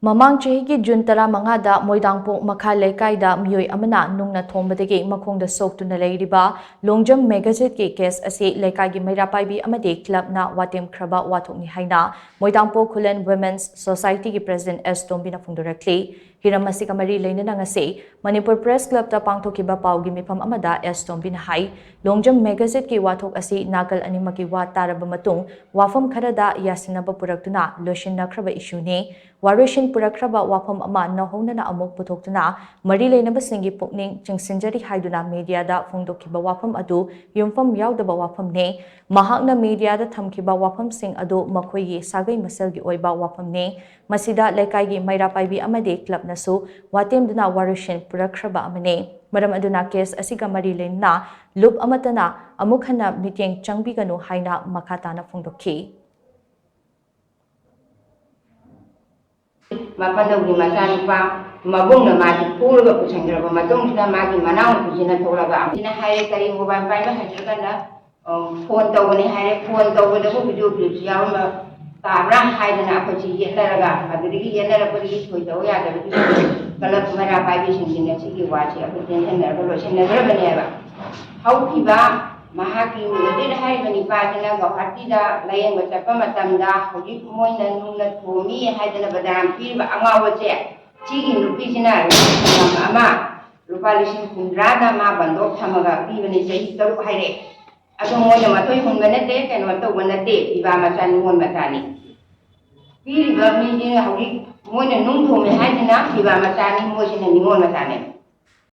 Mamang chahi June tara mangada Moidangpok Makha Leikai da meeoi amana Nungna Thombadagi Makhong da Soktuna Leiriba Longjam Meghajit ki case asi Leikai gi Meira Paibi Amadi club na watemkhraba wathokni haina Moidangpok Khullen Women's Society ki President S Tombi na phongdorakli hiramasi kamari leinana ngasi Manipur Press Club ta pangthokiba paugi mifam amada S Tombi na hai Longjam Meghajit ki wathok asi nakal animaki wa taraba matung wafam kharada yasinaba puraktuna loishinnakraba issue ni Warishin Purakraba Wapam Ama Nahona Amok Putoktuna, Marile Nabasingi Pukning, Chingsinjari Haiduna Media da Phongdokiba Wapam Adu, Yumfam Yaudaba Wapam Ne, Mahakna Media da Tamkiba Wapam Sing Adu Makoyi Sagai Maselgi Oiba Wapam Ne, Masida Leikai Meira Paibi Amadi Club Nasu, Watemduna Warishin Purakraba Amane, Madam Aduna case Asiga Marile na, Lub Amatana, Amukhana Miting Changbiganu Haina Makatana Phongdoki. Mapandog ni Masanupa, Mabung na Mati Puro, Pusangra, Matong na Mati Manang, Kusina Tolaga, in a higher carrying over by Mahajana, Ponto when he had a point over the Budu, Yama, Tabram, Haiden Apachi, Yetaraga, Madrigi, Yetarapi, with the Oya, the Meira Paibi in the city watch, a potential and revolution never ever. How Kiba, Mahaki, did have any partner of Hatida, laying with the Pamatamda, who did more than Nungna Thombadagi had a Badam Pib Amawache, Chicken Lupizina, Ama, Lupalishin Kundrada, Mabando, Tamaga, even is a historic hide. I don't want them at all when a day and what one a day, Ivamatan, one Matani. We love me, how more than Nung Thombadagi had enough, Ivamatani, motion and Nimonatane.